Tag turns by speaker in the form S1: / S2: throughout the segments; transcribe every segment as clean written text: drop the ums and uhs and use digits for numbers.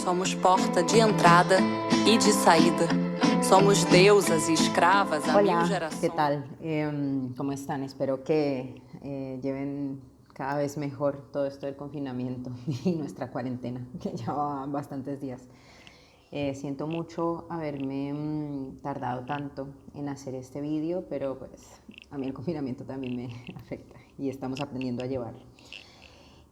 S1: Somos porta de entrada y de salida. Somos deusas y escravas a mil
S2: Hola,
S1: gerações.
S2: ¿qué tal? ¿Cómo están? Espero que lleven cada vez mejor todo esto del confinamiento y nuestra cuarentena, que ya va bastantes días. Siento mucho haberme tardado tanto en hacer este vídeo, pero pues a mí el confinamiento también me afecta y estamos aprendiendo a llevarlo.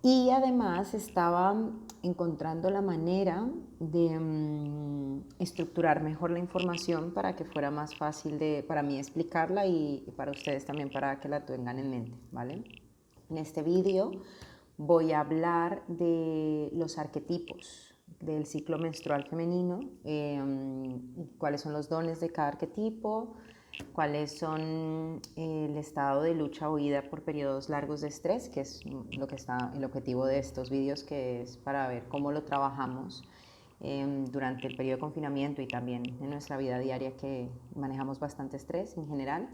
S2: Y además estaba encontrando la manera de estructurar mejor la información para que fuera más fácil para mí explicarla y para ustedes también para que la tengan en mente, ¿vale? En este vídeo voy a hablar de los arquetipos del ciclo menstrual femenino, cuáles son los dones de cada arquetipo, cuáles son el estado de lucha o huida por periodos largos de estrés, que es lo que está el objetivo de estos vídeos, que es para ver cómo lo trabajamos durante el periodo de confinamiento y también en nuestra vida diaria, que manejamos bastante estrés en general,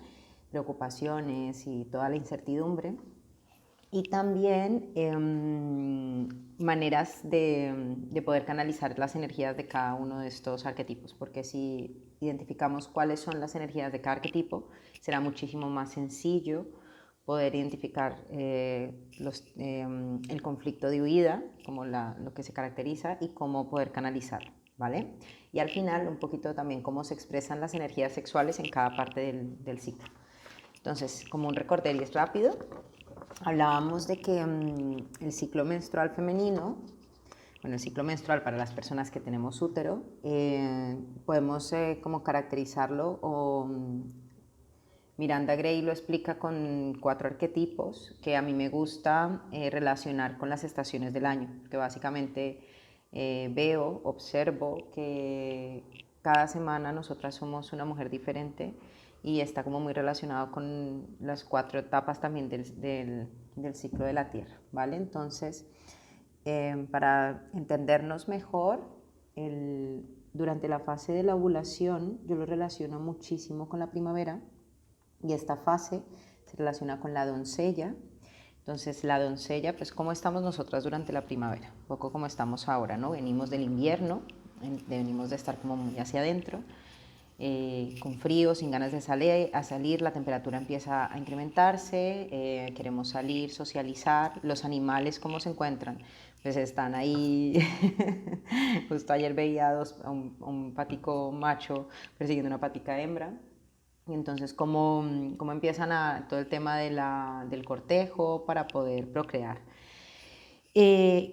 S2: preocupaciones y toda la incertidumbre. Y también maneras de poder canalizar las energías de cada uno de estos arquetipos, porque si identificamos cuáles son las energías de cada arquetipo, será muchísimo más sencillo poder identificar el conflicto de huida, como lo que se caracteriza, y cómo poder canalizarlo, ¿vale? Y al final, un poquito también cómo se expresan las energías sexuales en cada parte del ciclo. Entonces, como un recorderis rápido, hablábamos de que el ciclo menstrual femenino, bueno, el ciclo menstrual para las personas que tenemos útero, podemos como caracterizarlo o Miranda Gray lo explica con 4 arquetipos que a mí me gusta relacionar con las estaciones del año, que básicamente observo que cada semana nosotras somos una mujer diferente y está como muy relacionado con las 4 etapas también del ciclo de la Tierra, ¿vale? Entonces, para entendernos mejor, durante la fase de la ovulación yo lo relaciono muchísimo con la primavera y esta fase se relaciona con la doncella. Entonces, la doncella, pues, ¿cómo estamos nosotras durante la primavera? Un poco como estamos ahora, ¿no? Venimos del invierno, venimos de estar como muy hacia adentro, con frío, sin ganas de salir, la temperatura empieza a incrementarse, queremos salir, socializar. Los animales, ¿cómo se encuentran? Pues están ahí. Justo ayer veía un patico macho persiguiendo una patica hembra. Y entonces, ¿cómo empiezan todo el tema del cortejo para poder procrear?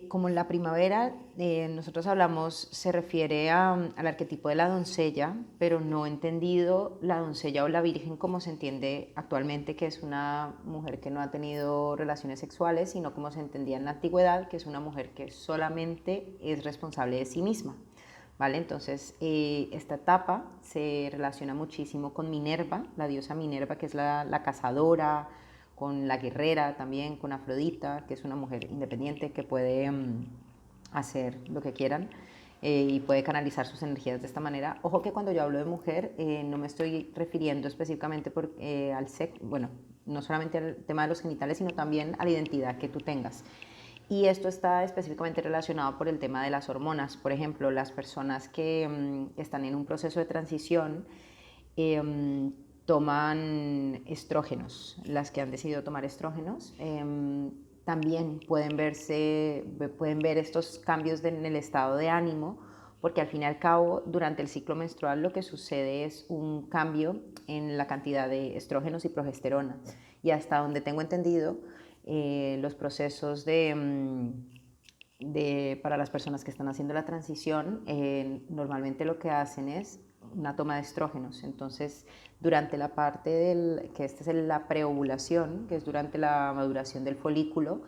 S2: Como en la primavera, nosotros hablamos, se refiere al arquetipo de la doncella, pero no entendido la doncella o la virgen como se entiende actualmente, que es una mujer que no ha tenido relaciones sexuales, sino como se entendía en la antigüedad, que es una mujer que solamente es responsable de sí misma. ¿Vale? Entonces, esta etapa se relaciona muchísimo con Minerva, la diosa Minerva, que es la cazadora, con la guerrera también, con Afrodita, que es una mujer independiente que puede hacer lo que quieran y puede canalizar sus energías de esta manera. Ojo que cuando yo hablo de mujer, no me estoy refiriendo específicamente al sexo, bueno, no solamente al tema de los genitales, sino también a la identidad que tú tengas. Y esto está específicamente relacionado por el tema de las hormonas. Por ejemplo, las personas que están en un proceso de transición toman estrógenos. Las que han decidido tomar estrógenos también pueden ver estos cambios en el estado de ánimo, porque al fin y al cabo, durante el ciclo menstrual lo que sucede es un cambio en la cantidad de estrógenos y progesterona. Y hasta donde tengo entendido, los procesos para las personas que están haciendo la transición, normalmente lo que hacen es una toma de estrógenos. Entonces, durante la parte que esta es la preovulación, que es durante la maduración del folículo,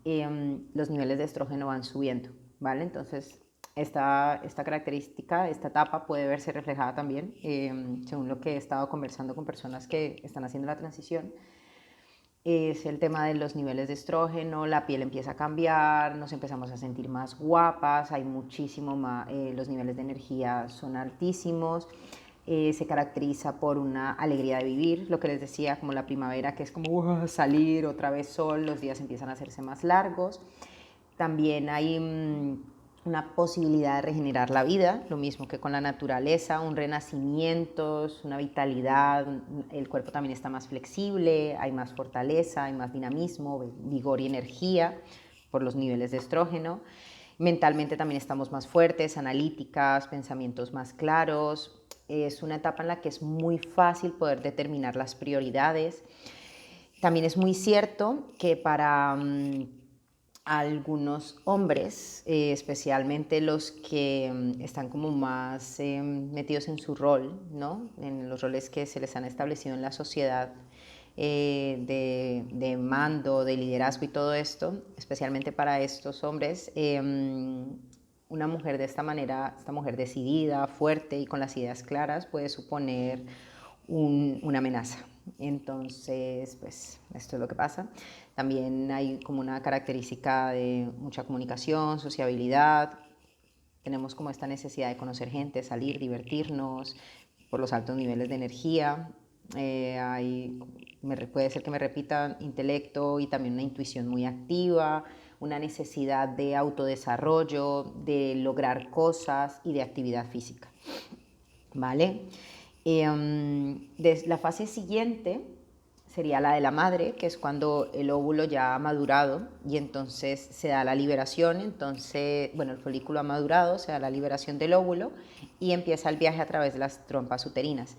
S2: los niveles de estrógeno van subiendo, ¿vale? Entonces, esta característica, esta etapa puede verse reflejada también, según lo que he estado conversando con personas que están haciendo la transición, es el tema de los niveles de estrógeno, la piel empieza a cambiar, nos empezamos a sentir más guapas, hay muchísimo más, los niveles de energía son altísimos, se caracteriza por una alegría de vivir, lo que les decía, como la primavera, que es como salir, otra vez sol, los días empiezan a hacerse más largos. También hay una posibilidad de regenerar la vida, lo mismo que con la naturaleza, un renacimiento, una vitalidad, el cuerpo también está más flexible, hay más fortaleza, hay más dinamismo, vigor y energía por los niveles de estrógeno. Mentalmente también estamos más fuertes, analíticas, pensamientos más claros. Es una etapa en la que es muy fácil poder determinar las prioridades. También es muy cierto que para algunos hombres, especialmente los que están como más metidos en su rol, ¿no? En los roles que se les han establecido en la sociedad, de mando, de liderazgo y todo esto, especialmente para estos hombres, una mujer de esta manera, esta mujer decidida, fuerte y con las ideas claras, puede suponer una amenaza. Entonces, pues esto es lo que pasa. También hay como una característica de mucha comunicación, sociabilidad. Tenemos como esta necesidad de conocer gente, salir, divertirnos por los altos niveles de energía. Puede ser que me repita intelecto y también una intuición muy activa, una necesidad de autodesarrollo, de lograr cosas y de actividad física. ¿Vale? La fase siguiente sería la de la madre, que es cuando el óvulo ya ha madurado y entonces se da la liberación. Entonces, bueno, el folículo ha madurado, se da la liberación del óvulo y empieza el viaje a través de las trompas uterinas.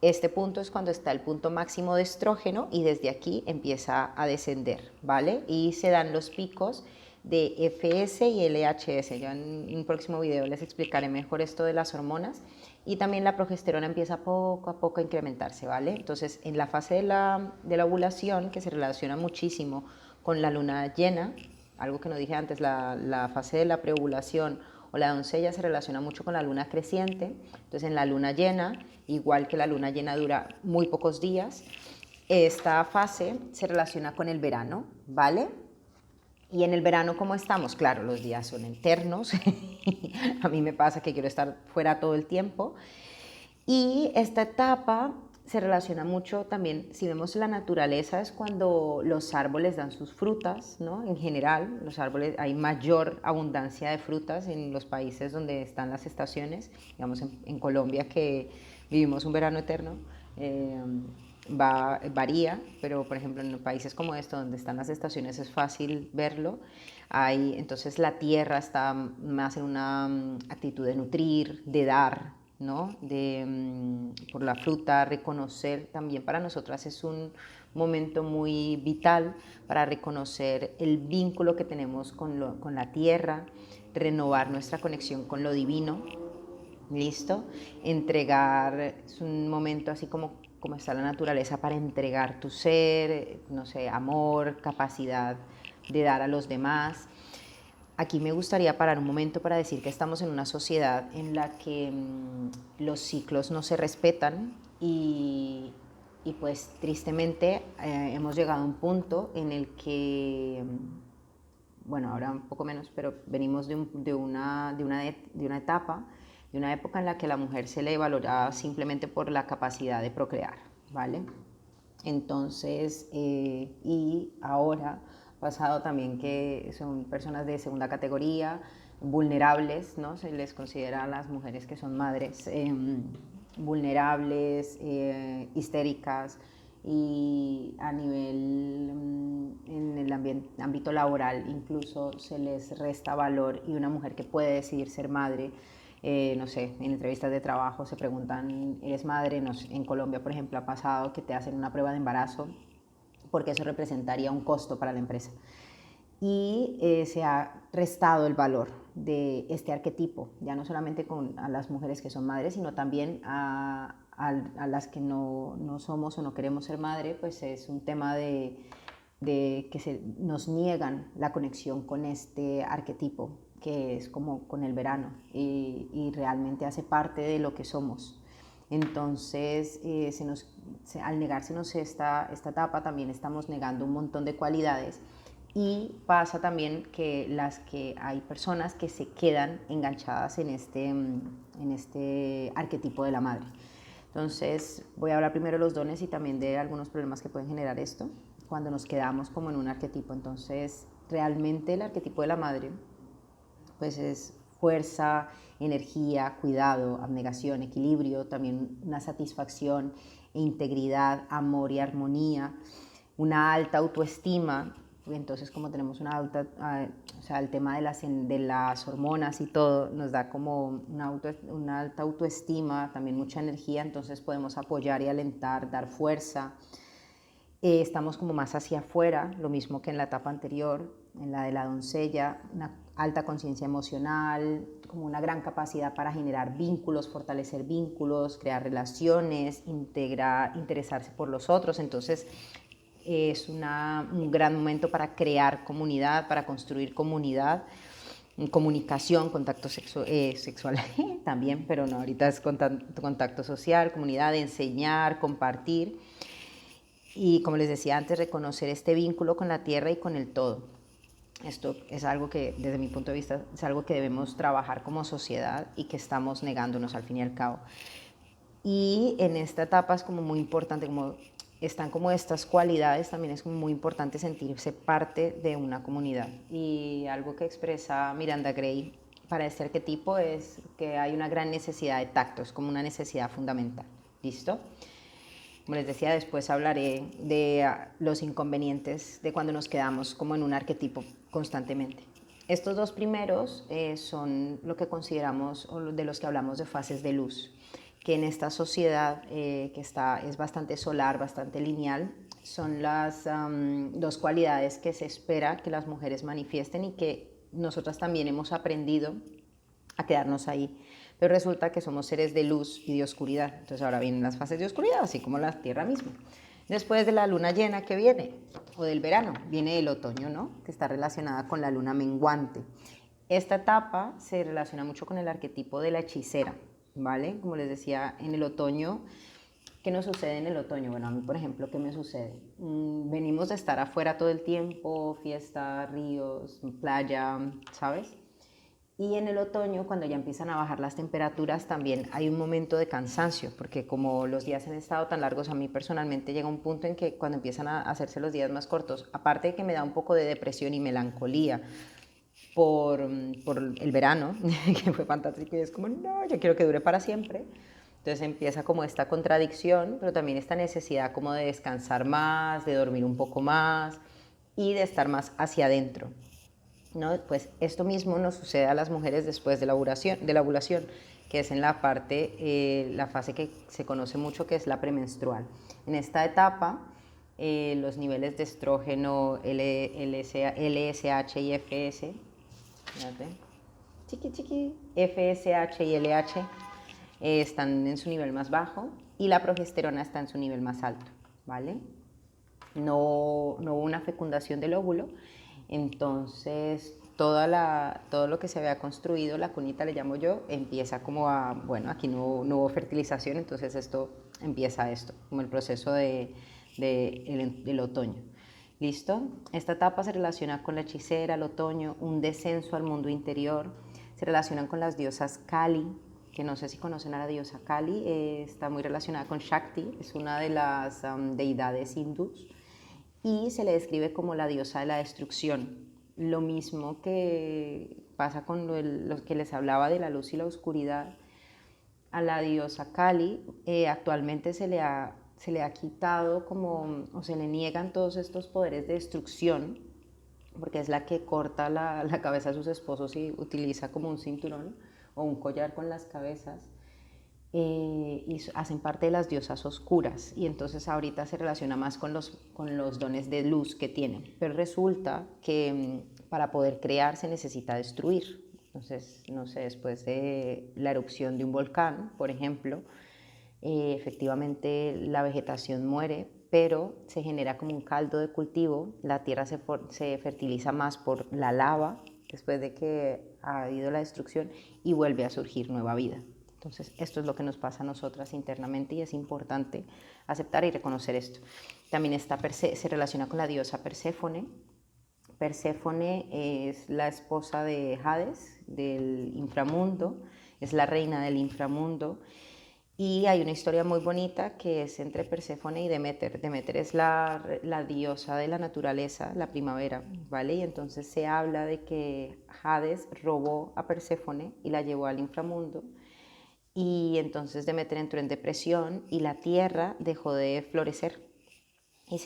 S2: Este punto es cuando está el punto máximo de estrógeno y desde aquí empieza a descender, ¿vale? Y se dan los picos de FS y LHS. Ya en un próximo video les explicaré mejor esto de las hormonas. Y también la progesterona empieza poco a poco a incrementarse, ¿vale? Entonces, en la fase de la ovulación, que se relaciona muchísimo con la luna llena, algo que no dije antes, la fase de la preovulación o la doncella se relaciona mucho con la luna creciente. Entonces, en la luna llena, igual que la luna llena dura muy pocos días, esta fase se relaciona con el verano, ¿vale? Y en el verano, ¿cómo estamos? Claro, los días son eternos. A mí me pasa que quiero estar fuera todo el tiempo. Y esta etapa se relaciona mucho también, si vemos la naturaleza, es cuando los árboles dan sus frutas, ¿no? En general, los árboles, hay mayor abundancia de frutas en los países donde están las estaciones. Digamos, en Colombia, que vivimos un verano eterno, varía, pero por ejemplo en países como esto, donde están las estaciones, es fácil verlo. Entonces la tierra está más en una actitud de nutrir, de dar, ¿no? Por la fruta, reconocer también para nosotras es un momento muy vital para reconocer el vínculo que tenemos con la tierra, renovar nuestra conexión con lo divino. ¿Listo? Entregar, es un momento así como está la naturaleza para entregar tu ser, no sé, amor, capacidad de dar a los demás. Aquí me gustaría parar un momento para decir que estamos en una sociedad en la que los ciclos no se respetan y pues tristemente hemos llegado a un punto en el que, bueno, ahora un poco menos, pero venimos de una etapa, de una época en la que la mujer se le valoraba simplemente por la capacidad de procrear, ¿vale? Entonces, y ahora pasado también que son personas de segunda categoría, vulnerables, ¿no? Se les considera a las mujeres que son madres vulnerables, histéricas, y a nivel en el ámbito laboral incluso se les resta valor, y una mujer que puede decidir ser madre, no sé, en entrevistas de trabajo se preguntan, ¿eres madre? No sé, en Colombia, por ejemplo, ha pasado que te hacen una prueba de embarazo porque eso representaría un costo para la empresa. Y se ha restado el valor de este arquetipo, ya no solamente a las mujeres que son madres, sino también a las que no somos o no queremos ser madre, pues es un tema de que nos niegan la conexión con este arquetipo, que es como con el verano, y realmente hace parte de lo que somos. Entonces, al negársenos esta etapa, también estamos negando un montón de cualidades, y pasa también que hay personas que se quedan enganchadas en este arquetipo de la madre. Entonces, voy a hablar primero de los dones y también de algunos problemas que pueden generar esto cuando nos quedamos como en un arquetipo. Entonces, realmente el arquetipo de la madre pues es fuerza, energía, cuidado, abnegación, equilibrio, también una satisfacción, integridad, amor y armonía, una alta autoestima. Entonces, como tenemos una alta, o sea, el tema de las hormonas y todo nos da como una alta autoestima, también mucha energía, entonces podemos apoyar y alentar, dar fuerza. Estamos como más hacia afuera, lo mismo que en la etapa anterior, en la de la doncella, una alta conciencia emocional, como una gran capacidad para generar vínculos, fortalecer vínculos, crear relaciones, interesarse por los otros. Entonces es un gran momento para crear comunidad, para construir comunidad, comunicación, contacto sexual también, pero no, ahorita es contacto social, comunidad, enseñar, compartir. Y como les decía antes, reconocer este vínculo con la tierra y con el todo. Esto es algo que, desde mi punto de vista, es algo que debemos trabajar como sociedad y que estamos negándonos al fin y al cabo. Y en esta etapa es como muy importante, como están como estas cualidades, también es muy importante sentirse parte de una comunidad. Y algo que expresa Miranda Gray para este arquetipo es que hay una gran necesidad de tacto, es como una necesidad fundamental. ¿Listo? Como les decía, después hablaré de los inconvenientes de cuando nos quedamos como en un arquetipo constantemente. Estos dos primeros son lo que consideramos, o de los que hablamos de fases de luz, que en esta sociedad es bastante solar, bastante lineal, son las dos cualidades que se espera que las mujeres manifiesten y que nosotras también hemos aprendido a quedarnos ahí. Pero resulta que somos seres de luz y de oscuridad. Entonces ahora vienen las fases de oscuridad, así como la Tierra misma. Después de la luna llena que viene, o del verano, viene el otoño, ¿no? Que está relacionada con la luna menguante. Esta etapa se relaciona mucho con el arquetipo de la hechicera, ¿vale? Como les decía, en el otoño, ¿qué nos sucede en el otoño? Bueno, a mí, por ejemplo, ¿qué me sucede? Venimos de estar afuera todo el tiempo, fiesta, ríos, playa, ¿sabes? Y en el otoño, cuando ya empiezan a bajar las temperaturas, también hay un momento de cansancio, porque como los días han estado tan largos, a mí personalmente llega un punto en que cuando empiezan a hacerse los días más cortos, aparte de que me da un poco de depresión y melancolía por el verano, que fue fantástico, y es como, no, yo quiero que dure para siempre. Entonces empieza como esta contradicción, pero también esta necesidad como de descansar más, de dormir un poco más y de estar más hacia adentro, ¿no? Pues esto mismo nos sucede a las mujeres después de la ovulación, que es en la parte, la fase que se conoce mucho, que es la premenstrual. En esta etapa, los niveles de estrógeno, LSH y FS, fíjate, FSH y LH están en su nivel más bajo y la progesterona está en su nivel más alto, ¿vale? No hubo una fecundación del óvulo, entonces todo lo que se había construido, la cunita le llamo yo, empieza como a, bueno, aquí no hubo fertilización, entonces empieza como el proceso del otoño. ¿Listo? Esta etapa se relaciona con la hechicera, el otoño, un descenso al mundo interior, se relacionan con las diosas Kali, que no sé si conocen a la diosa Kali, está muy relacionada con Shakti, es una de las deidades hindús, y se le describe como la diosa de la destrucción. Lo mismo que pasa con lo que les hablaba de la luz y la oscuridad, a la diosa Kali actualmente se le ha quitado como, o se le niegan todos estos poderes de destrucción, porque es la que corta la cabeza a sus esposos y utiliza como un cinturón o un collar con las cabezas. Y hacen parte de las diosas oscuras, y entonces ahorita se relaciona más con los dones de luz que tienen, pero resulta que para poder crear se necesita destruir. Entonces, no sé, después de la erupción de un volcán, por ejemplo, efectivamente la vegetación muere, pero se genera como un caldo de cultivo, la tierra se fertiliza más por la lava después de que ha habido la destrucción y vuelve a surgir nueva vida. Entonces, esto es lo que nos pasa a nosotras internamente y es importante aceptar y reconocer esto. También se relaciona con la diosa Perséfone. Perséfone es la esposa de Hades, del inframundo, es la reina del inframundo Y hay una historia muy bonita que es entre Perséfone y Deméter. Deméter es la diosa de la naturaleza, la primavera, ¿vale? Y entonces se habla de que Hades robó a Perséfone y la llevó al inframundo. Y entonces Deméter entró en depresión y la tierra dejó de florecer y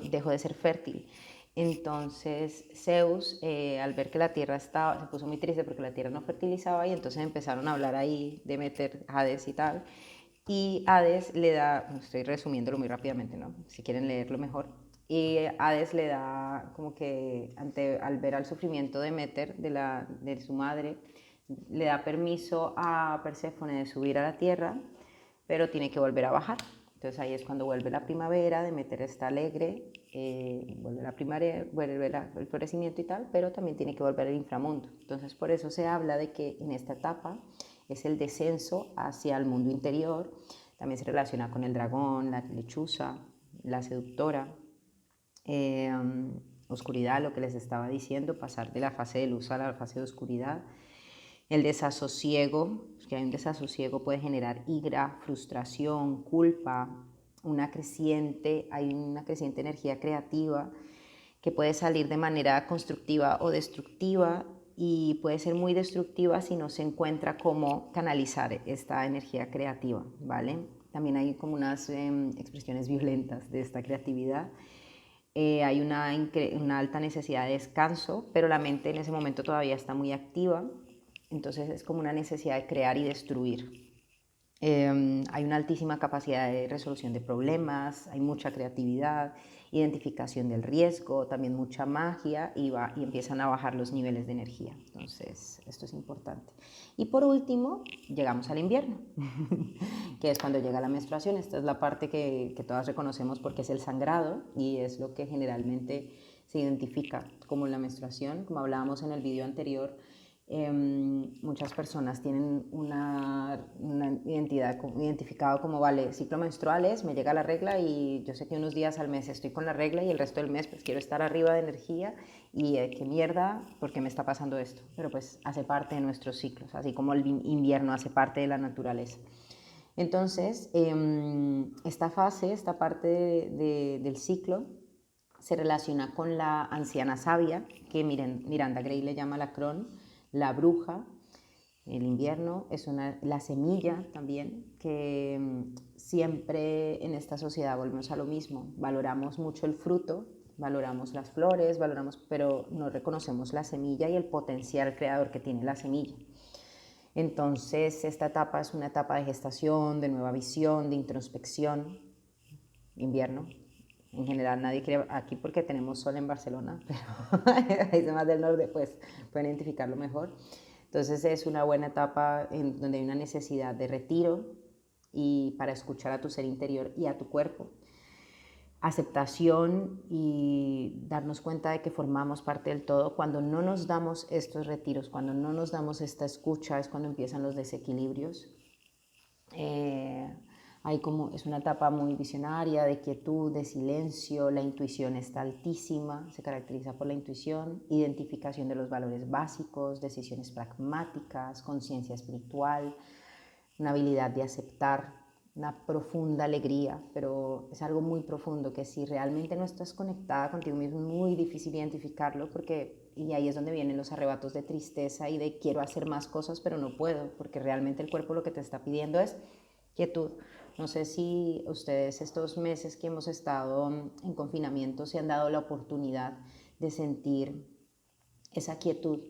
S2: dejó de ser fértil. Entonces Zeus, al ver que la tierra se puso muy triste porque la tierra no fertilizaba y entonces empezaron a hablar ahí, Deméter, Hades y tal. Y Hades le da, estoy resumiéndolo muy rápidamente, ¿no? Si quieren leerlo mejor. Y Hades le da como que al ver al sufrimiento de Deméter, de su madre, le da permiso a Perséfone de subir a la tierra, pero tiene que volver a bajar. Entonces ahí es cuando vuelve la primavera, Deméter está alegre, vuelve la primavera, vuelve el florecimiento y tal, pero también tiene que volver al inframundo. Entonces por eso se habla de que en esta etapa es el descenso hacia el mundo interior. También se relaciona con el dragón, la lechuza, la seductora, oscuridad, lo que les estaba diciendo, pasar de la fase de luz a la fase de oscuridad. El desasosiego, que hay un desasosiego, puede generar ira, frustración, culpa, hay una creciente energía creativa que puede salir de manera constructiva o destructiva y puede ser muy destructiva si no se encuentra cómo canalizar esta energía creativa, ¿vale? También hay como unas expresiones violentas de esta creatividad. Hay una alta necesidad de descanso, pero la mente en ese momento todavía está muy activa, entonces es como una necesidad de crear y destruir. Hay una altísima capacidad de resolución de problemas, hay mucha creatividad, identificación del riesgo, también mucha magia y empiezan a bajar los niveles de energía. Entonces, esto es importante. Y por último, llegamos al invierno, que es cuando llega la menstruación. Esta es la parte que todas reconocemos porque es el sangrado y es lo que generalmente se identifica como la menstruación. Como hablábamos en el video anterior, muchas personas tienen una identidad identificado como, vale, ciclo menstrual es, me llega la regla y yo sé que unos días al mes estoy con la regla y el resto del mes pues quiero estar arriba de energía y qué mierda, ¿por qué me está pasando esto? Pero pues hace parte de nuestros ciclos, así como el invierno hace parte de la naturaleza. Entonces, esta parte del ciclo se relaciona con la anciana sabia, que Miranda Gray le llama la Cron, la bruja. El invierno es la semilla también, que siempre en esta sociedad volvemos a lo mismo. Valoramos mucho el fruto, valoramos las flores, pero no reconocemos la semilla y el potencial creador que tiene la semilla. Entonces, esta etapa es una etapa de gestación, de nueva visión, de introspección. Invierno. En general nadie quiere aquí porque tenemos sol en Barcelona, pero hay demás del norte pues pueden identificarlo mejor. Entonces es una buena etapa en donde hay una necesidad de retiro y para escuchar a tu ser interior y a tu cuerpo. Aceptación y darnos cuenta de que formamos parte del todo. Cuando no nos damos estos retiros, cuando no nos damos esta escucha, es cuando empiezan los desequilibrios. Es una etapa muy visionaria, de quietud, de silencio, la intuición está altísima, se caracteriza por la intuición, identificación de los valores básicos, decisiones pragmáticas, conciencia espiritual, una habilidad de aceptar, una profunda alegría, pero es algo muy profundo que si realmente no estás conectada contigo mismo es muy difícil identificarlo y ahí es donde vienen los arrebatos de tristeza y de quiero hacer más cosas pero no puedo, porque realmente el cuerpo lo que te está pidiendo es quietud. No sé si ustedes estos meses que hemos estado en confinamiento se han dado la oportunidad de sentir esa quietud,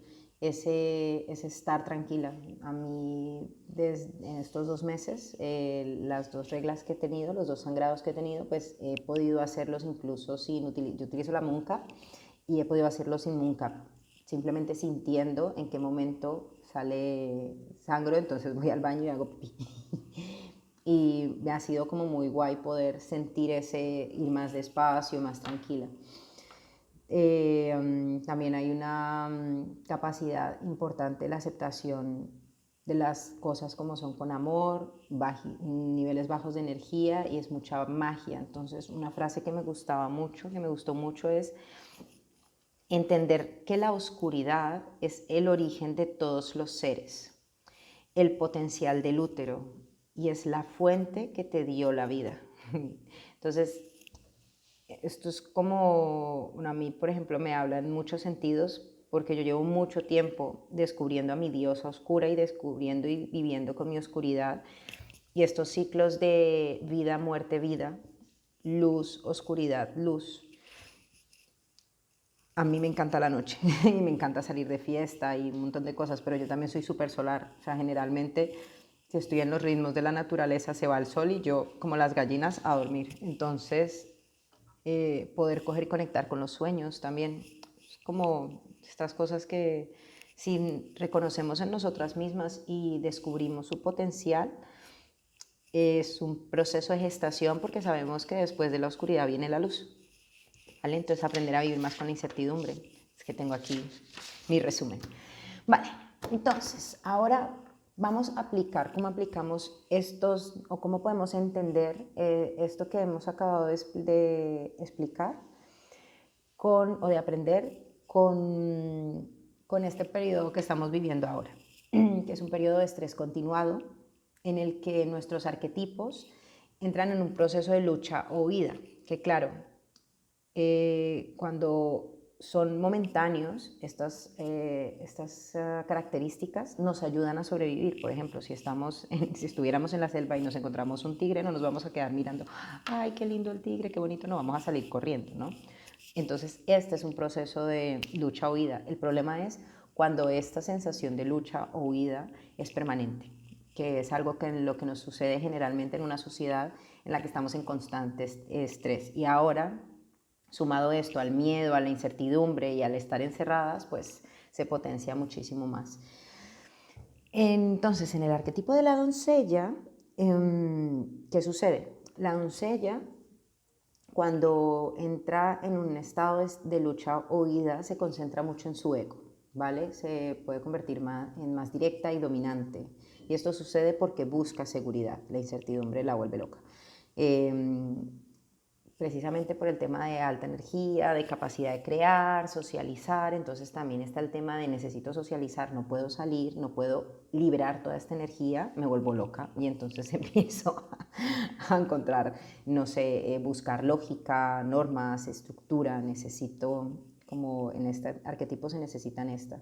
S2: ese estar tranquila. A mí, en estos 2 meses, las 2 reglas que he tenido, los 2 sangrados que he tenido, pues he podido hacerlos incluso yo utilizo la Mooncap y he podido hacerlo sin Mooncap, simplemente sintiendo en qué momento sangro, entonces voy al baño y hago pipí. Y me ha sido como muy guay poder sentir ir más despacio, más tranquila. También hay una capacidad importante de la aceptación de las cosas como son con amor, niveles bajos de energía y es mucha magia. Entonces una frase que me gustó mucho es entender que la oscuridad es el origen de todos los seres, el potencial del útero, y es la fuente que te dio la vida. Entonces, esto es como, bueno, a mí, por ejemplo, me habla en muchos sentidos porque yo llevo mucho tiempo descubriendo a mi diosa oscura y descubriendo y viviendo con mi oscuridad. Y estos ciclos de vida, muerte, vida, luz, oscuridad, luz. A mí me encanta la noche y me encanta salir de fiesta y un montón de cosas, pero yo también soy súper solar. O sea, generalmente, si estoy en los ritmos de la naturaleza, se va el sol y yo, como las gallinas, a dormir. Entonces, poder coger y conectar con los sueños también. Es como estas cosas que si reconocemos en nosotras mismas y descubrimos su potencial, es un proceso de gestación porque sabemos que después de la oscuridad viene la luz. ¿Vale? Entonces aprender a vivir más con la incertidumbre. Es que tengo aquí mi resumen. Vale, entonces ahora vamos a aplicar cómo aplicamos estos o cómo podemos entender esto que hemos acabado de explicar o de aprender con este periodo que estamos viviendo ahora, que es un periodo de estrés continuado en el que nuestros arquetipos entran en un proceso de lucha o huida, que claro, cuando son momentáneos, estas características nos ayudan a sobrevivir. Por ejemplo, si estuviéramos en la selva y nos encontramos un tigre, no nos vamos a quedar mirando, ay, qué lindo el tigre, qué bonito, no, vamos a salir corriendo, ¿no? Entonces, este es un proceso de lucha o huida. El problema es cuando esta sensación de lucha o huida es permanente, que es algo que lo que nos sucede generalmente en una sociedad en la que estamos en constante estrés. Y ahora, sumado esto al miedo, a la incertidumbre y al estar encerradas, pues se potencia muchísimo más. Entonces, en el arquetipo de la doncella, ¿qué sucede? La doncella, cuando entra en un estado de lucha o huida, se concentra mucho en su ego, ¿vale? Se puede convertir en más directa y dominante. Y esto sucede porque busca seguridad. La incertidumbre la vuelve loca. Precisamente por el tema de alta energía, de capacidad de crear, socializar. Entonces también está el tema de necesito socializar, no puedo salir, no puedo liberar toda esta energía, me vuelvo loca y entonces empiezo a encontrar, no sé, buscar lógica, normas, estructura. Necesito, como en este arquetipo se necesitan esta.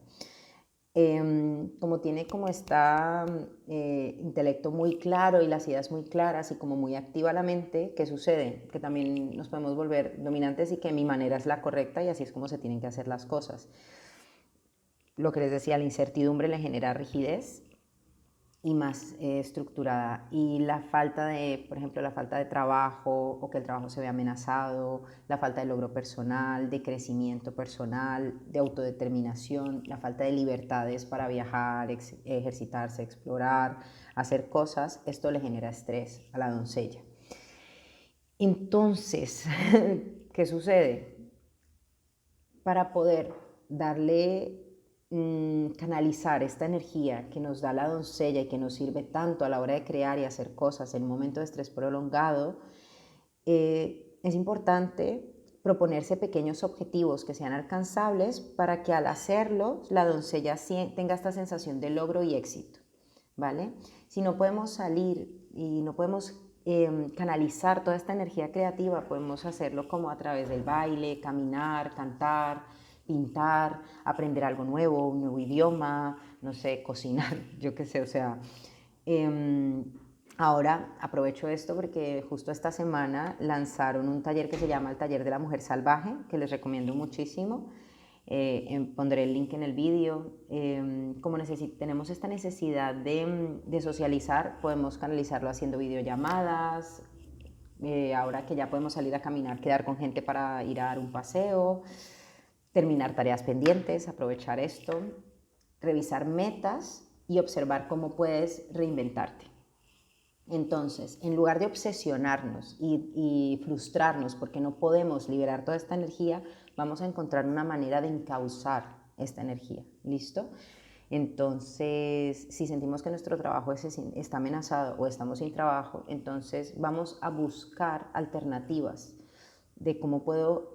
S2: Como tiene como intelecto muy claro y las ideas muy claras y como muy activa la mente, ¿qué sucede? Que también nos podemos volver dominantes y que mi manera es la correcta y así es como se tienen que hacer las cosas. Lo que les decía, la incertidumbre le genera rigidez y más estructurada. Y la falta de, por ejemplo, la falta de trabajo o que el trabajo se vea amenazado, la falta de logro personal, de crecimiento personal, de autodeterminación, la falta de libertades para viajar, ejercitarse, explorar, hacer cosas, esto le genera estrés a la doncella. Entonces, ¿qué sucede? Para poder darle canalizar esta energía que nos da la doncella y que nos sirve tanto a la hora de crear y hacer cosas en un momento de estrés prolongado, es importante proponerse pequeños objetivos que sean alcanzables para que al hacerlo la doncella tenga esta sensación de logro y éxito, ¿vale? Si no podemos salir y no podemos canalizar toda esta energía creativa, podemos hacerlo como a través del baile, caminar, cantar, pintar, aprender algo nuevo, un nuevo idioma, no sé, cocinar, yo qué sé, o sea. Ahora aprovecho esto porque justo esta semana lanzaron un taller que se llama el Taller de la Mujer Salvaje, que les recomiendo muchísimo. Pondré el link en el vídeo. Como tenemos esta necesidad de socializar, podemos canalizarlo haciendo videollamadas. Ahora que ya podemos salir a caminar, quedar con gente para ir a dar un paseo, terminar tareas pendientes, aprovechar esto, revisar metas y observar cómo puedes reinventarte. Entonces, en lugar de obsesionarnos y frustrarnos porque no podemos liberar toda esta energía, vamos a encontrar una manera de encauzar esta energía. ¿Listo? Entonces, si sentimos que nuestro trabajo está amenazado o estamos sin trabajo, entonces vamos a buscar alternativas de cómo puedo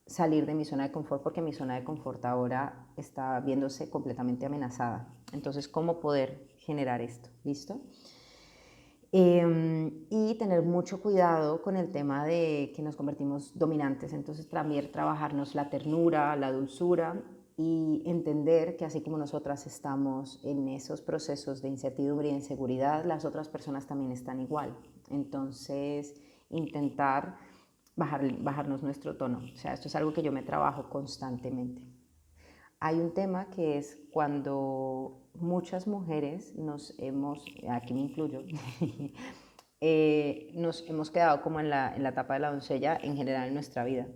S2: salir de mi zona de confort, porque mi zona de confort ahora está viéndose completamente amenazada. Entonces, ¿cómo poder generar esto? ¿Listo? Y tener mucho cuidado con el tema de que nos convertimos dominantes, entonces también trabajarnos la ternura, la dulzura y entender que así como nosotras estamos en esos procesos de incertidumbre y inseguridad, las otras personas también están igual. Entonces, intentar bajarnos nuestro tono. O sea, esto es algo que yo me trabajo constantemente. Hay un tema que es cuando muchas mujeres aquí me incluyo, nos hemos quedado como en la etapa de la doncella en general en nuestra vida.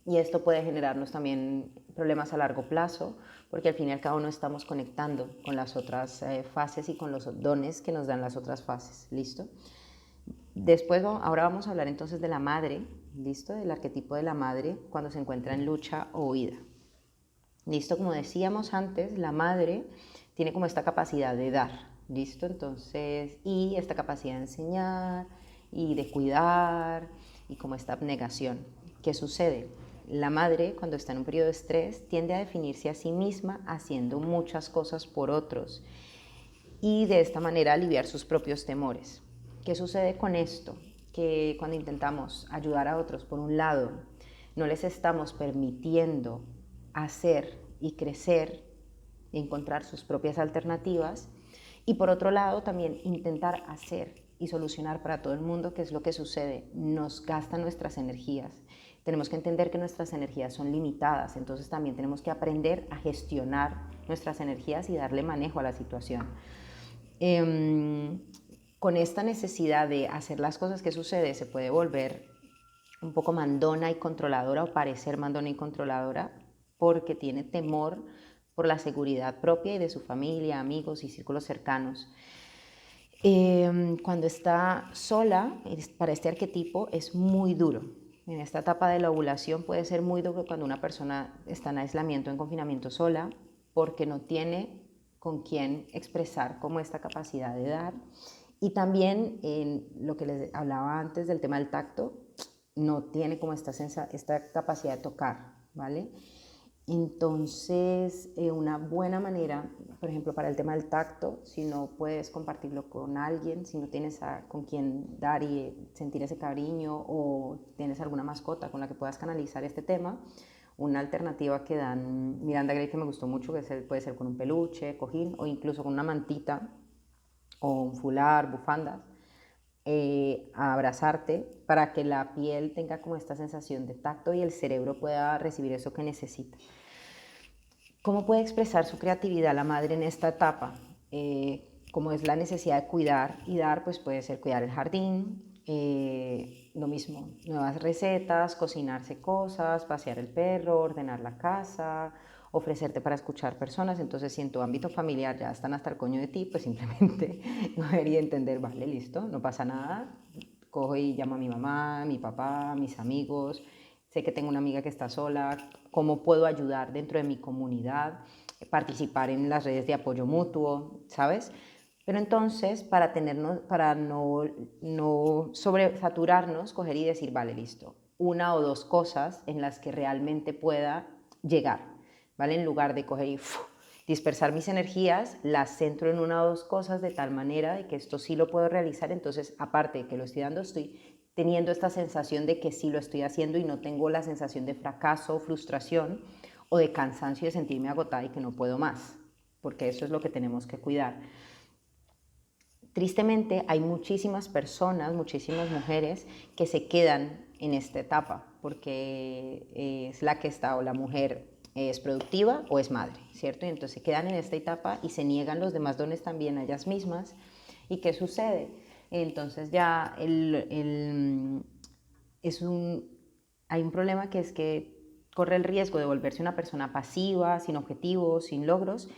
S2: Y esto puede generarnos también problemas a largo plazo, porque al fin y al cabo no estamos conectando con las otras fases y con los dones que nos dan las otras fases. ¿Listo? Ahora vamos a hablar entonces de la madre, ¿listo? Del arquetipo de la madre cuando se encuentra en lucha o huida. ¿Listo? Como decíamos antes, la madre tiene como esta capacidad de dar, ¿listo? Entonces, y esta capacidad de enseñar y de cuidar y como esta abnegación. ¿Qué sucede? La madre, cuando está en un periodo de estrés, tiende a definirse a sí misma haciendo muchas cosas por otros y de esta manera aliviar sus propios temores. ¿Qué sucede con esto? Que cuando intentamos ayudar a otros, por un lado, no les estamos permitiendo hacer y crecer y encontrar sus propias alternativas, y por otro lado también intentar hacer y solucionar para todo el mundo. ¿Qué es lo que sucede? Nos gastan nuestras energías. Tenemos que entender que nuestras energías son limitadas, entonces también tenemos que aprender a gestionar nuestras energías y darle manejo a la situación. Con esta necesidad de hacer las cosas, que sucede, se puede volver un poco mandona y controladora o parecer mandona y controladora porque tiene temor por la seguridad propia y de su familia, amigos y círculos cercanos. Cuando está sola, para este arquetipo es muy duro. En esta etapa de la ovulación puede ser muy duro cuando una persona está en aislamiento, en confinamiento sola, porque no tiene con quién expresar como esta capacidad de dar. Y también en lo que les hablaba antes del tema del tacto, no tiene como esta capacidad de tocar, ¿vale? Entonces, una buena manera, por ejemplo, para el tema del tacto, si no puedes compartirlo con alguien, si no tienes con quien dar y sentir ese cariño, o tienes alguna mascota con la que puedas canalizar este tema, una alternativa que dan Miranda Gray, que me gustó mucho, que puede ser con un peluche, cojín o incluso con una mantita o un fular, bufandas, a abrazarte para que la piel tenga como esta sensación de tacto y el cerebro pueda recibir eso que necesita. ¿Cómo puede expresar su creatividad la madre en esta etapa? Como es la necesidad de cuidar y dar, pues puede ser cuidar el jardín, lo mismo, nuevas recetas, cocinarse cosas, pasear el perro, ordenar la casa, ofrecerte para escuchar personas. Entonces, si en tu ámbito familiar ya están hasta el coño de ti, pues simplemente coger y entender, vale, listo, no pasa nada, cojo y llamo a mi mamá, a mi papá, a mis amigos, sé que tengo una amiga que está sola, cómo puedo ayudar dentro de mi comunidad, participar en las redes de apoyo mutuo, ¿sabes? Pero entonces, para no sobresaturarnos, coger y decir, vale, listo, una o dos cosas en las que realmente pueda llegar, ¿vale? En lugar de coger y dispersar mis energías, las centro en una o dos cosas de tal manera de que esto sí lo puedo realizar. Entonces, aparte de que lo estoy dando, estoy teniendo esta sensación de que sí lo estoy haciendo y no tengo la sensación de fracaso, frustración o de cansancio, de sentirme agotada y que no puedo más, porque eso es lo que tenemos que cuidar. Tristemente hay muchísimas personas, muchísimas mujeres que se quedan en esta etapa porque es la que está, o la mujer es productiva o es madre, ¿cierto? Y entonces se quedan en esta etapa y se niegan los demás dones también a ellas mismas. ¿Y qué sucede? Entonces ya hay un problema, que es que corre el riesgo de volverse una persona pasiva, sin objetivos, sin logros,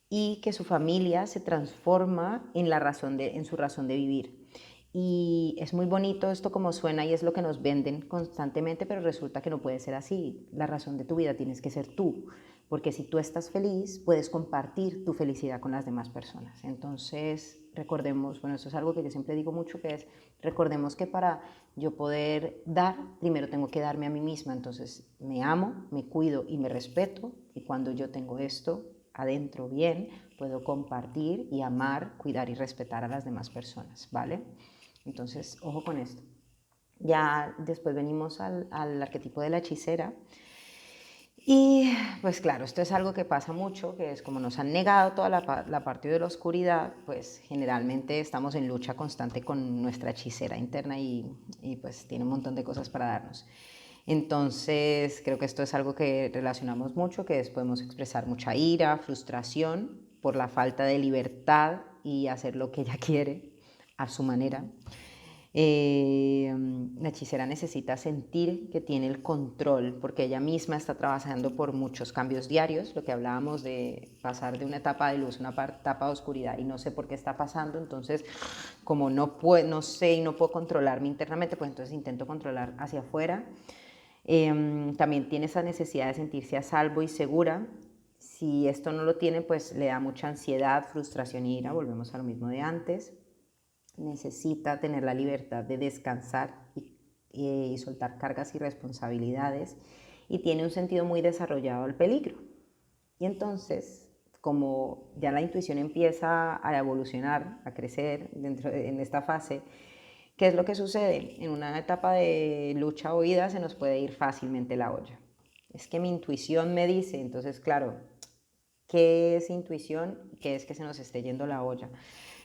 S2: y que su familia se transforma en su razón de vivir. Y es muy bonito esto como suena y es lo que nos venden constantemente, pero resulta que no puede ser así. La razón de tu vida tienes que ser tú, porque si tú estás feliz, puedes compartir tu felicidad con las demás personas. Entonces, recordemos, bueno, esto es algo que yo siempre digo mucho, que es, recordemos que para yo poder dar, primero tengo que darme a mí misma. Entonces, me amo, me cuido y me respeto, y cuando yo tengo esto adentro bien, puedo compartir y amar, cuidar y respetar a las demás personas, ¿vale? Entonces, ojo con esto. Ya después venimos al arquetipo de la hechicera. Y pues claro, esto es algo que pasa mucho, que es como nos han negado toda la parte de la oscuridad, pues generalmente estamos en lucha constante con nuestra hechicera interna y pues tiene un montón de cosas para darnos. Entonces creo que esto es algo que relacionamos mucho, que podemos expresar mucha ira, frustración por la falta de libertad y hacer lo que ella quiere a su manera. La hechicera necesita sentir que tiene el control porque ella misma está trabajando por muchos cambios diarios, lo que hablábamos de pasar de una etapa de luz a una etapa de oscuridad y no sé por qué está pasando, entonces como no sé y no puedo controlarme internamente, pues entonces intento controlar hacia afuera. También tiene esa necesidad de sentirse a salvo y segura. Si esto no lo tiene, pues le da mucha ansiedad, frustración y ira, volvemos a lo mismo de antes. Necesita tener la libertad de descansar y soltar cargas y responsabilidades y tiene un sentido muy desarrollado al peligro. Y entonces, como ya la intuición empieza a evolucionar, a crecer en esta fase, ¿qué es lo que sucede? En una etapa de lucha o huida se nos puede ir fácilmente la olla. Es que mi intuición me dice, entonces claro, ¿qué es intuición? ¿Qué es que se nos esté yendo la olla?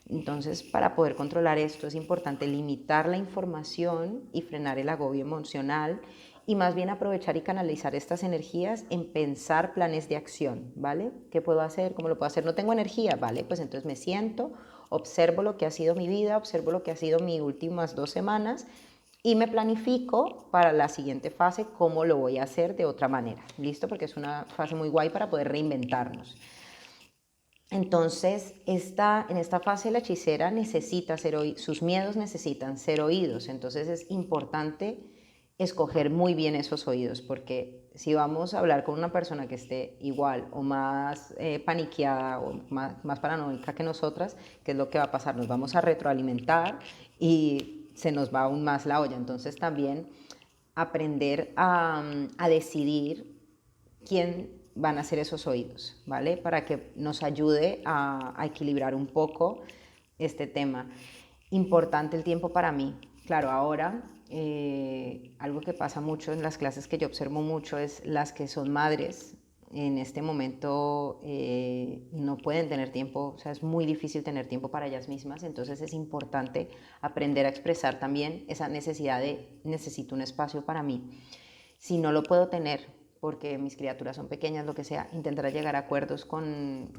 S2: Entonces, para poder controlar esto es importante limitar la información y frenar el agobio emocional y más bien aprovechar y canalizar estas energías en pensar planes de acción, ¿vale? ¿Qué puedo hacer? ¿Cómo lo puedo hacer? No tengo energía, ¿vale? Pues entonces me siento, observo lo que ha sido mi vida, observo lo que ha sido mis últimas 2 semanas y me planifico para la siguiente fase cómo lo voy a hacer de otra manera, ¿listo? Porque es una fase muy guay para poder reinventarnos. Entonces, en esta fase la hechicera necesita sus miedos necesitan ser oídos, entonces es importante escoger muy bien esos oídos, porque si vamos a hablar con una persona que esté igual o más paniqueada o más paranoica que nosotras, ¿qué es lo que va a pasar? Nos vamos a retroalimentar y se nos va aún más la olla, entonces también aprender a decidir quién van a ser esos oídos, ¿vale? Para que nos ayude a equilibrar un poco este tema. Importante el tiempo para mí. Claro, ahora algo que pasa mucho en las clases que yo observo mucho es las que son madres. En este momento no pueden tener tiempo, o sea, es muy difícil tener tiempo para ellas mismas, entonces es importante aprender a expresar también esa necesidad de necesito un espacio para mí. Si no lo puedo tener porque mis criaturas son pequeñas, lo que sea, intentar llegar a acuerdos con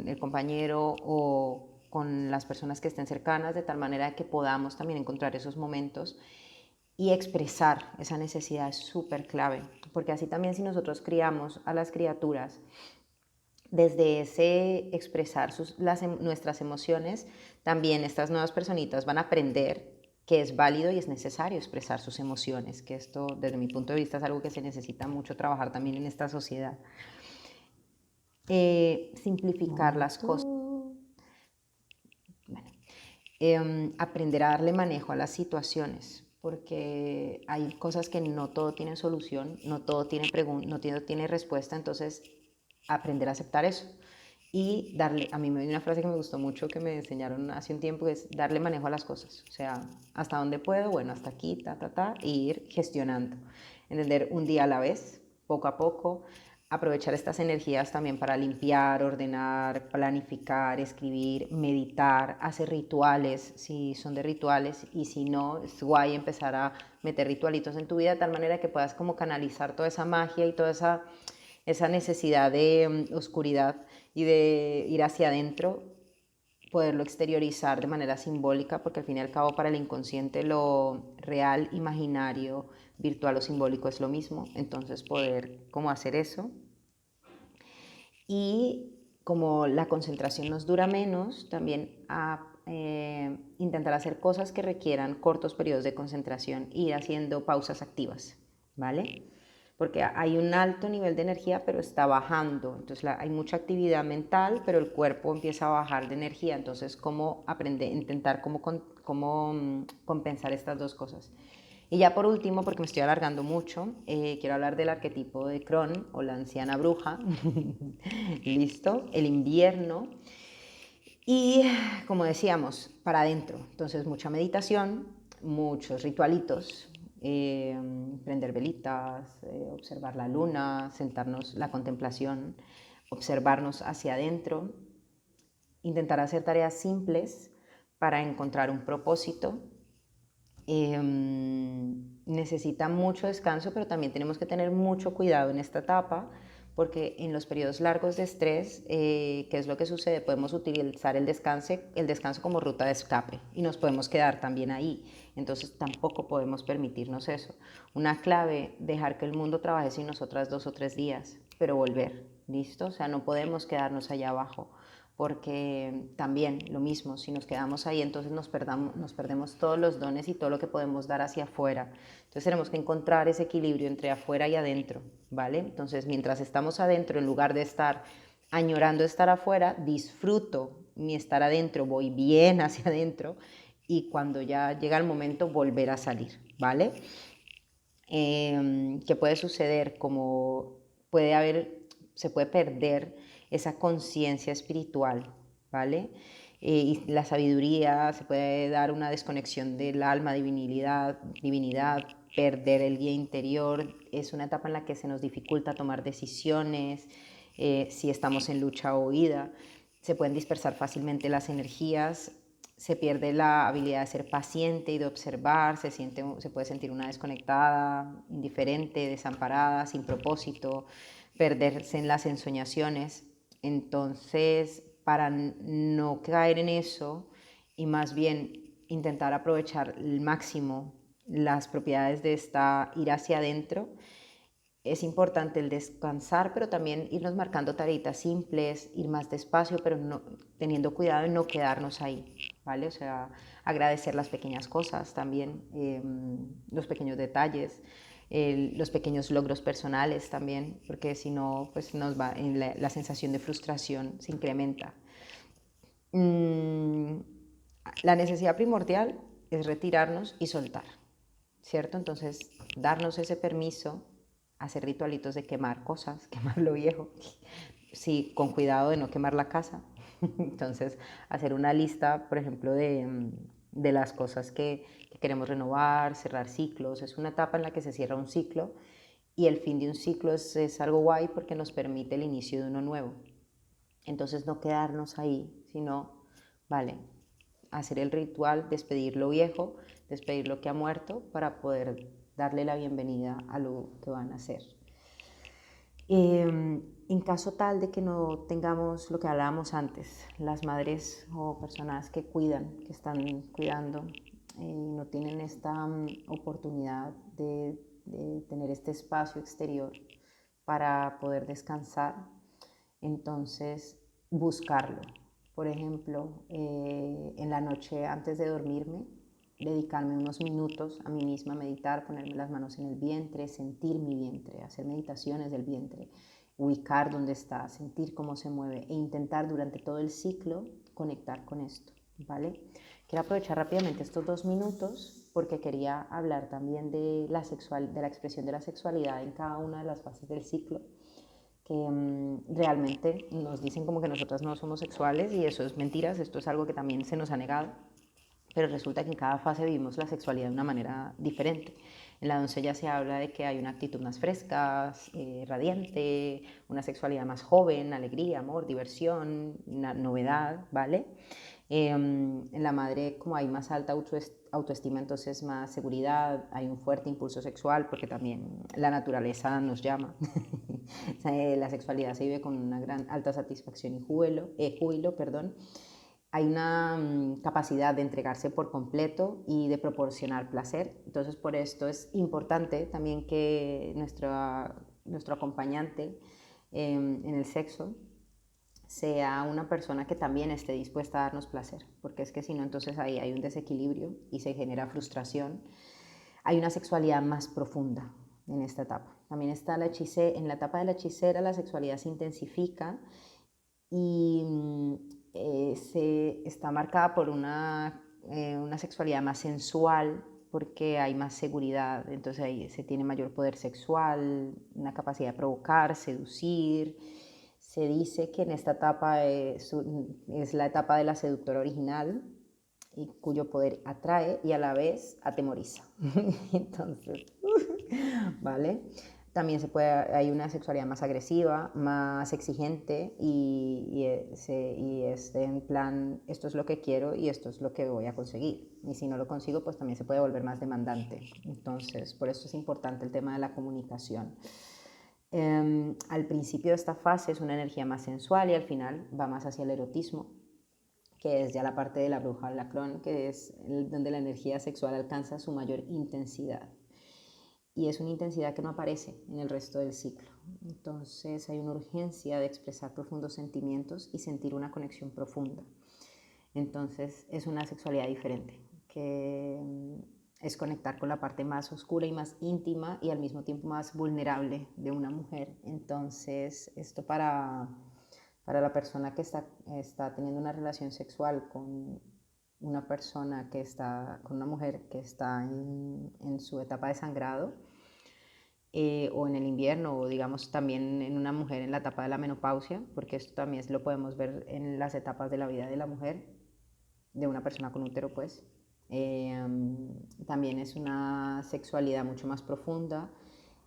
S2: el compañero o con las personas que estén cercanas, de tal manera que podamos también encontrar esos momentos y expresar esa necesidad es súper clave, porque así también si nosotros criamos a las criaturas desde ese expresar nuestras emociones, también estas nuevas personitas van a aprender que es válido y es necesario expresar sus emociones, que esto desde mi punto de vista es algo que se necesita mucho trabajar también en esta sociedad. Simplificar las cosas. Bueno, aprender a darle manejo a las situaciones, porque hay cosas que no todo tiene solución, no todo tiene respuesta, entonces aprender a aceptar eso y darle, a mí me dio una frase que me gustó mucho que me enseñaron hace un tiempo, que es darle manejo a las cosas, o sea, hasta dónde puedo, bueno, hasta aquí, y ir gestionando, entender un día a la vez, poco a poco, aprovechar estas energías también para limpiar, ordenar, planificar, escribir, meditar, hacer rituales, si son de rituales, y si no, es guay empezar a meter ritualitos en tu vida de tal manera que puedas como canalizar toda esa magia y toda esa necesidad de oscuridad y de ir hacia adentro, poderlo exteriorizar de manera simbólica, porque al fin y al cabo para el inconsciente lo real, imaginario, virtual o simbólico es lo mismo, entonces poder como hacer eso. Y como la concentración nos dura menos, también intentar hacer cosas que requieran cortos periodos de concentración, ir haciendo pausas activas, ¿vale? Porque hay un alto nivel de energía, pero está bajando. Entonces hay mucha actividad mental, pero el cuerpo empieza a bajar de energía. Entonces, ¿cómo aprender, intentar cómo compensar estas dos cosas? Y ya por último, porque me estoy alargando mucho, quiero hablar del arquetipo de Cron o la anciana bruja. Listo, el invierno. Y como decíamos, para adentro. Entonces, mucha meditación, muchos ritualitos, prender velitas, observar la luna, sentarnos, la contemplación, observarnos hacia adentro, intentar hacer tareas simples para encontrar un propósito. Necesita mucho descanso, pero también tenemos que tener mucho cuidado en esta etapa, porque en los periodos largos de estrés, ¿qué es lo que sucede? Podemos utilizar el descanso como ruta de escape y nos podemos quedar también ahí. Entonces tampoco podemos permitirnos eso. Una clave, dejar que el mundo trabaje sin nosotras 2 o 3 días, pero volver, ¿listo? O sea, no podemos quedarnos allá abajo, porque también lo mismo, si nos quedamos ahí, entonces nos perdemos todos los dones y todo lo que podemos dar hacia afuera. Entonces tenemos que encontrar ese equilibrio entre afuera y adentro, ¿vale? Entonces mientras estamos adentro, en lugar de estar añorando estar afuera, disfruto mi estar adentro, voy bien hacia adentro y cuando ya llega el momento volver a salir, ¿vale? ¿Qué puede suceder? Como se puede perder esa conciencia espiritual, ¿vale? Y la sabiduría, se puede dar una desconexión del alma, divinidad, perder el guía interior. Es una etapa en la que se nos dificulta tomar decisiones, si estamos en lucha o huida. Se pueden dispersar fácilmente las energías, se pierde la habilidad de ser paciente y de observar, se puede sentir una desconectada, indiferente, desamparada, sin propósito, perderse en las ensoñaciones. Entonces, para no caer en eso y más bien intentar aprovechar al máximo las propiedades de ir hacia adentro, es importante el descansar, pero también irnos marcando tareitas simples, ir más despacio, pero no, teniendo cuidado en no quedarnos ahí, ¿vale? O sea, agradecer las pequeñas cosas también, los pequeños detalles, los pequeños logros personales también, porque si no, pues la sensación de frustración se incrementa. La necesidad primordial es retirarnos y soltar, ¿cierto? Entonces, darnos ese permiso, hacer ritualitos de quemar cosas, quemar lo viejo, sí, con cuidado de no quemar la casa. Entonces, hacer una lista, por ejemplo, de las cosas que queremos renovar, cerrar ciclos. Es una etapa en la que se cierra un ciclo y el fin de un ciclo es algo guay porque nos permite el inicio de uno nuevo. Entonces, no quedarnos ahí, sino, vale, hacer el ritual, despedir lo viejo, despedir lo que ha muerto para poder darle la bienvenida a lo que van a hacer. En caso tal de que no tengamos lo que hablábamos antes, las madres o personas que cuidan, que están cuidando, no tienen esta oportunidad de tener este espacio exterior para poder descansar, entonces buscarlo. Por ejemplo, en la noche antes de dormirme, dedicarme unos minutos a mí misma, meditar, ponerme las manos en el vientre, sentir mi vientre, hacer meditaciones del vientre, ubicar dónde está, sentir cómo se mueve e intentar durante todo el ciclo conectar con esto, ¿vale? Quiero aprovechar rápidamente estos 2 minutos porque quería hablar también de la expresión de la sexualidad en cada una de las fases del ciclo, que realmente nos dicen como que nosotras no somos sexuales y eso es mentiras, esto es algo que también se nos ha negado, pero resulta que en cada fase vivimos la sexualidad de una manera diferente. En la doncella se habla de que hay una actitud más fresca, radiante, una sexualidad más joven, alegría, amor, diversión, una novedad, ¿vale? En la madre, como hay más alta autoestima, entonces más seguridad, hay un fuerte impulso sexual, porque también la naturaleza nos llama. La sexualidad se vive con una gran alta satisfacción y júbilo, perdón. Hay una capacidad de entregarse por completo y de proporcionar placer. Entonces, por esto es importante también que nuestro acompañante en el sexo sea una persona que también esté dispuesta a darnos placer, porque es que si no, entonces ahí hay un desequilibrio y se genera frustración. Hay una sexualidad más profunda en esta etapa. También está en la etapa de la hechicera la sexualidad se intensifica y está marcada por una sexualidad más sensual, porque hay más seguridad, entonces ahí se tiene mayor poder sexual, una capacidad de provocar, seducir. Se dice que en esta etapa es la etapa de la seductora original, y cuyo poder atrae y a la vez atemoriza. Entonces, ¿vale? También hay una sexualidad más agresiva, más exigente y es en plan, esto es lo que quiero y esto es lo que voy a conseguir. Y si no lo consigo, pues también se puede volver más demandante. Entonces, por eso es importante el tema de la comunicación. Al principio de esta fase es una energía más sensual y al final va más hacia el erotismo, que es ya la parte de la bruja de Lacron, que es donde la energía sexual alcanza su mayor intensidad. Y es una intensidad que no aparece en el resto del ciclo. Entonces hay una urgencia de expresar profundos sentimientos y sentir una conexión profunda. Entonces es una sexualidad diferente, que es conectar con la parte más oscura y más íntima y al mismo tiempo más vulnerable de una mujer. Entonces esto para la persona que está teniendo una relación sexual con una persona con una mujer que está en su etapa de sangrado, o en el invierno, o digamos también en una mujer en la etapa de la menopausia, porque esto también lo podemos ver en las etapas de la vida de la mujer, de una persona con útero, pues. También es una sexualidad mucho más profunda,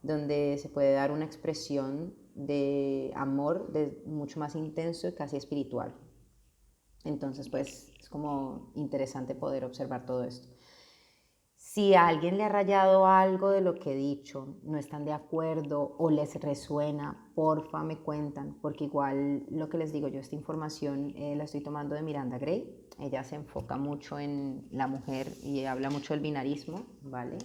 S2: donde se puede dar una expresión de amor mucho más intenso y casi espiritual. Entonces, pues es como interesante poder observar todo esto. Si a alguien le ha rayado algo de lo que he dicho, no están de acuerdo o les resuena, porfa me cuentan, porque igual lo que les digo yo, esta información la estoy tomando de Miranda Gray. Ella se enfoca mucho en la mujer y habla mucho del binarismo, ¿vale?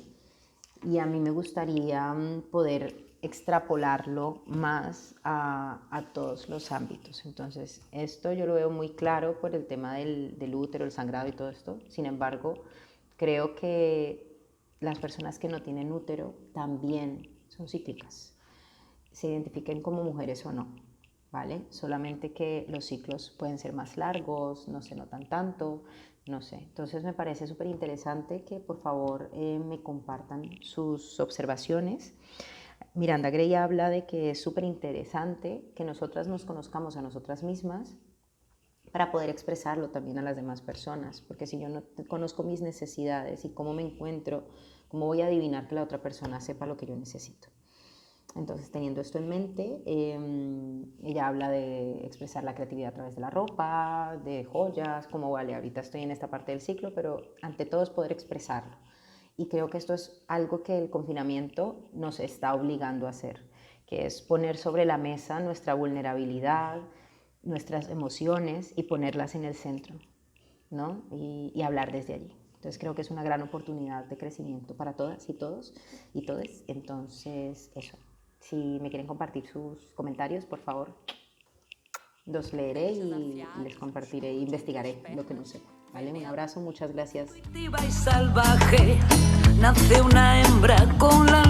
S2: Y a mí me gustaría poder extrapolarlo más a todos los ámbitos. Entonces, esto yo lo veo muy claro por el tema del útero, el sangrado y todo esto. Sin embargo, creo que las personas que no tienen útero también son cíclicas, se identifiquen como mujeres o no, ¿vale? Solamente que los ciclos pueden ser más largos, no se notan tanto, no sé. Entonces me parece súper interesante que por favor me compartan sus observaciones. Miranda Gray habla de que es súper interesante que nosotras nos conozcamos a nosotras mismas para poder expresarlo también a las demás personas, porque si yo no conozco mis necesidades y cómo me encuentro, ¿cómo voy a adivinar que la otra persona sepa lo que yo necesito? Entonces, teniendo esto en mente, ella habla de expresar la creatividad a través de la ropa, de joyas, como vale, ahorita estoy en esta parte del ciclo, pero ante todo es poder expresarlo. Y creo que esto es algo que el confinamiento nos está obligando a hacer, que es poner sobre la mesa nuestra vulnerabilidad, nuestras emociones y ponerlas en el centro, ¿no? Y hablar desde allí. Entonces creo que es una gran oportunidad de crecimiento para todas y todos y todes. Entonces eso, si me quieren compartir sus comentarios, por favor, los leeré y les compartiré e investigaré lo que no sé. ¿Vale? Un abrazo, muchas gracias.
S3: Y salvaje, nace una hembra con la